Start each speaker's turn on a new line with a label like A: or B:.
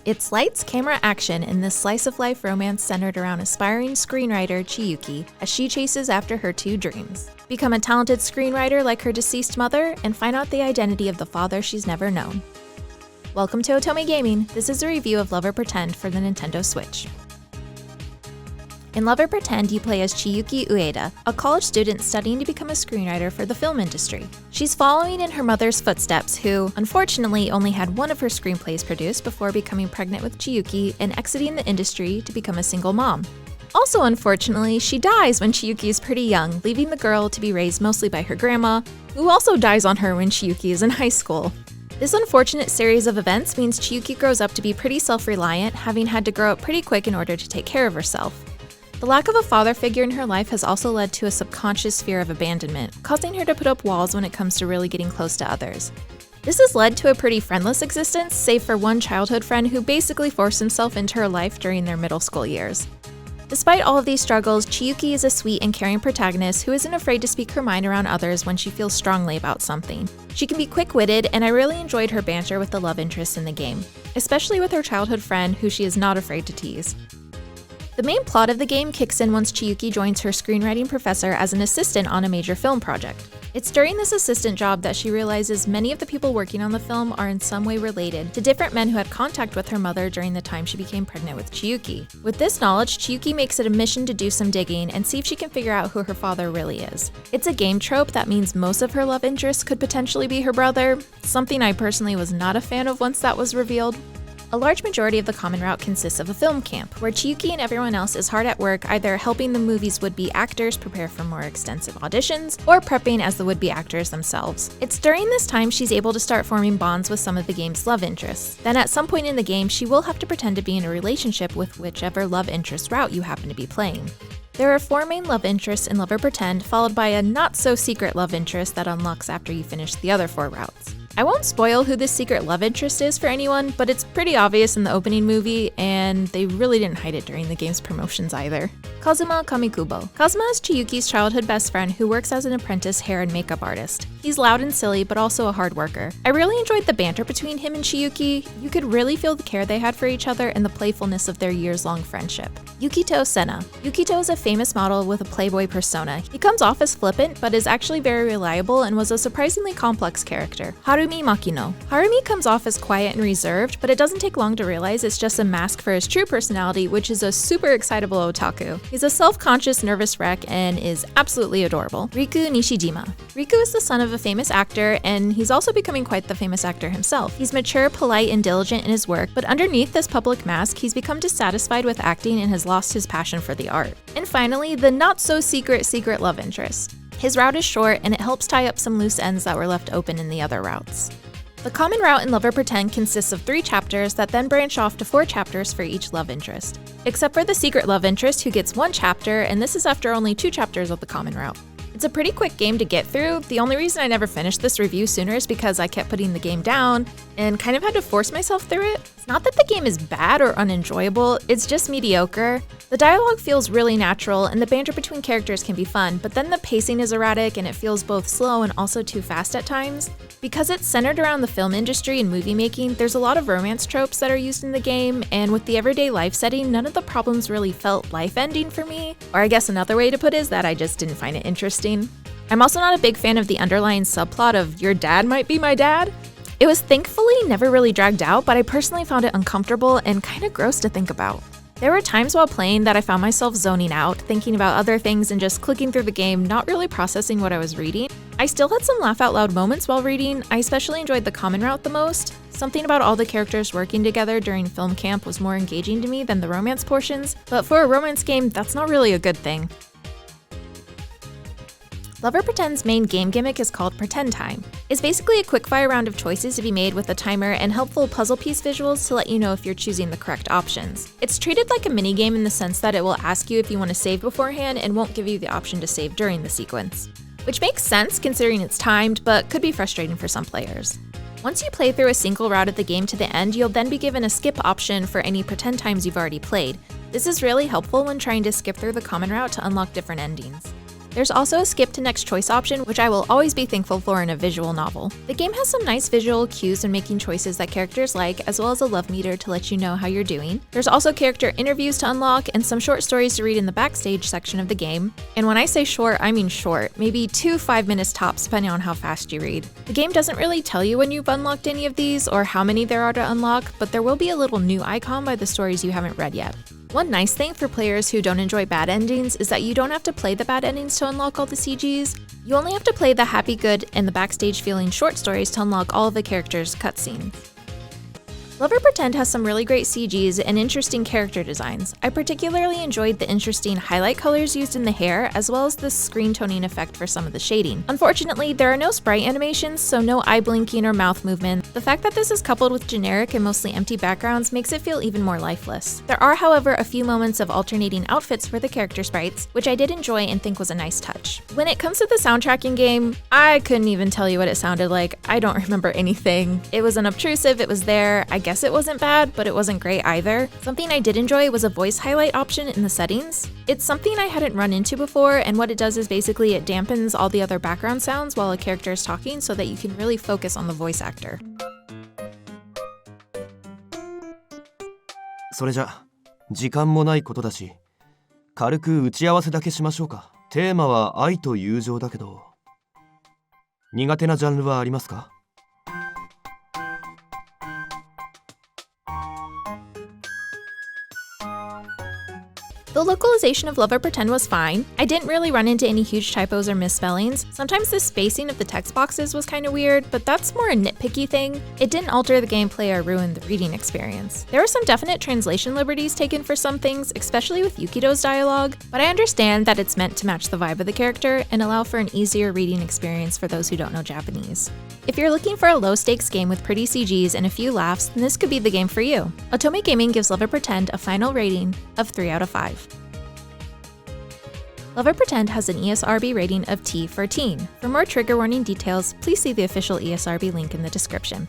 A: It's lights, camera, action in this slice-of-life romance centered around aspiring screenwriter Chiyuki as she chases after her two dreams. Become a talented screenwriter like her deceased mother and find out the identity of the father she's never known. Welcome to Otome Gaming. This is a review of Love or Pretend for the Nintendo Switch. In Love or Pretend, you play as Chiyuki Ueda, a college student studying to become a screenwriter for the film industry. She's following in her mother's footsteps, who, unfortunately, only had one of her screenplays produced before becoming pregnant with Chiyuki and exiting the industry to become a single mom. Also, unfortunately, she dies when Chiyuki is pretty young, leaving the girl to be raised mostly by her grandma, who also dies on her when Chiyuki is in high school. This unfortunate series of events means Chiyuki grows up to be pretty self-reliant, having had to grow up pretty quick in order to take care of herself. The lack of a father figure in her life has also led to a subconscious fear of abandonment, causing her to put up walls when it comes to really getting close to others. This has led to a pretty friendless existence, save for one childhood friend who basically forced himself into her life during their middle school years. Despite all of these struggles, Chiyuki is a sweet and caring protagonist who isn't afraid to speak her mind around others when she feels strongly about something. She can be quick-witted, and I really enjoyed her banter with the love interest in the game, especially with her childhood friend who she is not afraid to tease. The main plot of the game kicks in once Chiyuki joins her screenwriting professor as an assistant on a major film project. It's during this assistant job that she realizes many of the people working on the film are in some way related to different men who had contact with her mother during the time she became pregnant with Chiyuki. With this knowledge, Chiyuki makes it a mission to do some digging and see if she can figure out who her father really is. It's a game trope that means most of her love interests could potentially be her brother, something I personally was not a fan of once that was revealed. A large majority of the common route consists of a film camp, where Chiyuki and everyone else is hard at work either helping the movie's would-be actors prepare for more extensive auditions, or prepping as the would-be actors themselves. It's during this time she's able to start forming bonds with some of the game's love interests. Then at some point in the game, she will have to pretend to be in a relationship with whichever love interest route you happen to be playing. There are 4 main love interests in Love or Pretend, followed by a not-so-secret love interest that unlocks after you finish the other 4 routes. I won't spoil who this secret love interest is for anyone, but it's pretty obvious in the opening movie, and they really didn't hide it during the game's promotions either. Kazuma Kamikubo. Kazuma is Chiyuki's childhood best friend who works as an apprentice hair and makeup artist. He's loud and silly, but also a hard worker. I really enjoyed the banter between him and Chiyuki. You could really feel the care they had for each other and the playfulness of their years-long friendship. Yukito Sena. Yukito is a famous model with a playboy persona. He comes off as flippant, but is actually very reliable and was a surprisingly complex character. Harumi Makino. Harumi comes off as quiet and reserved, but it doesn't take long to realize it's just a mask for his true personality, which is a super excitable otaku. He's a self-conscious, nervous wreck and is absolutely adorable. Riku Nishijima. Riku is the son of a famous actor, and he's also becoming quite the famous actor himself. He's mature, polite, and diligent in his work, but underneath this public mask, he's become dissatisfied with acting and has lost his passion for the art. And finally, the not-so-secret love interest. His route is short, and it helps tie up some loose ends that were left open in the other routes. The common route in Love or Pretend consists of 3 chapters that then branch off to 4 chapters for each love interest. Except for the secret love interest, who gets 1 chapter, and this is after only 2 chapters of the common route. It's a pretty quick game to get through. The only reason I never finished this review sooner is because I kept putting the game down and kind of had to force myself through it. It's not that the game is bad or unenjoyable, it's just mediocre. The dialogue feels really natural and the banter between characters can be fun, but then the pacing is erratic and it feels both slow and also too fast at times. Because it's centered around the film industry and movie making, there's a lot of romance tropes that are used in the game, and with the everyday life setting, none of the problems really felt life-ending for me. Or I guess another way to put it is that I just didn't find it interesting. I'm also not a big fan of the underlying subplot of "your dad might be my dad." It was thankfully never really dragged out, but I personally found it uncomfortable and kind of gross to think about. There were times while playing that I found myself zoning out, thinking about other things and just clicking through the game, not really processing what I was reading. I still had some laugh-out-loud moments while reading. I especially enjoyed the common route the most. Something about all the characters working together during film camp was more engaging to me than the romance portions, but for a romance game, that's not really a good thing. Love or Pretend's main game gimmick is called Pretend Time. It's basically a quickfire round of choices to be made with a timer and helpful puzzle piece visuals to let you know if you're choosing the correct options. It's treated like a minigame in the sense that it will ask you if you want to save beforehand and won't give you the option to save during the sequence. Which makes sense considering it's timed, but could be frustrating for some players. Once you play through a single route of the game to the end, you'll then be given a skip option for any pretend times you've already played. This is really helpful when trying to skip through the common route to unlock different endings. There's also a skip to next choice option, which I will always be thankful for in a visual novel. The game has some nice visual cues in making choices that characters like, as well as a love meter to let you know how you're doing. There's also character interviews to unlock and some short stories to read in the backstage section of the game. And when I say short, I mean short, maybe 2 5 minutes tops depending on how fast you read. The game doesn't really tell you when you've unlocked any of these or how many there are to unlock, but there will be a little new icon by the stories you haven't read yet. One nice thing for players who don't enjoy bad endings is that you don't have to play the bad endings to unlock all the CGs. You only have to play the happy, good, and the backstage feeling short stories to unlock all of the characters' cutscenes. Love or Pretend has some really great CGs and interesting character designs. I particularly enjoyed the interesting highlight colors used in the hair, as well as the screen toning effect for some of the shading. Unfortunately, there are no sprite animations, so no eye blinking or mouth movement. The fact that this is coupled with generic and mostly empty backgrounds makes it feel even more lifeless. There are, however, a few moments of alternating outfits for the character sprites, which I did enjoy and think was a nice touch. When it comes to the soundtrack in game, I couldn't even tell you what it sounded like. I don't remember anything. It was unobtrusive, it was there. I guess it wasn't bad, but it wasn't great either. Something I did enjoy was a voice highlight option in the settings. It's something I hadn't run into before, and what it does is basically it dampens all the other background sounds while a character is talking so that you can really focus on the voice actor.
B: それじゃ、時間もないことだし、軽く打ち合わせだけしましょうか。テーマは愛と友情だけど、苦手なジャンルはありますか？
A: The localization of Love or Pretend was fine. I didn't really run into any huge typos or misspellings. Sometimes the spacing of the text boxes was kind of weird, but that's more a nitpicky thing. It didn't alter the gameplay or ruin the reading experience. There were some definite translation liberties taken for some things, especially with Yukido's dialogue, but I understand that it's meant to match the vibe of the character and allow for an easier reading experience for those who don't know Japanese. If you're looking for a low-stakes game with pretty CGs and a few laughs, then this could be the game for you. Otome Gaming gives Love or Pretend a final rating of 3 out of 5. Love or Pretend has an ESRB rating of T for teen. For more trigger warning details, please see the official ESRB link in the description.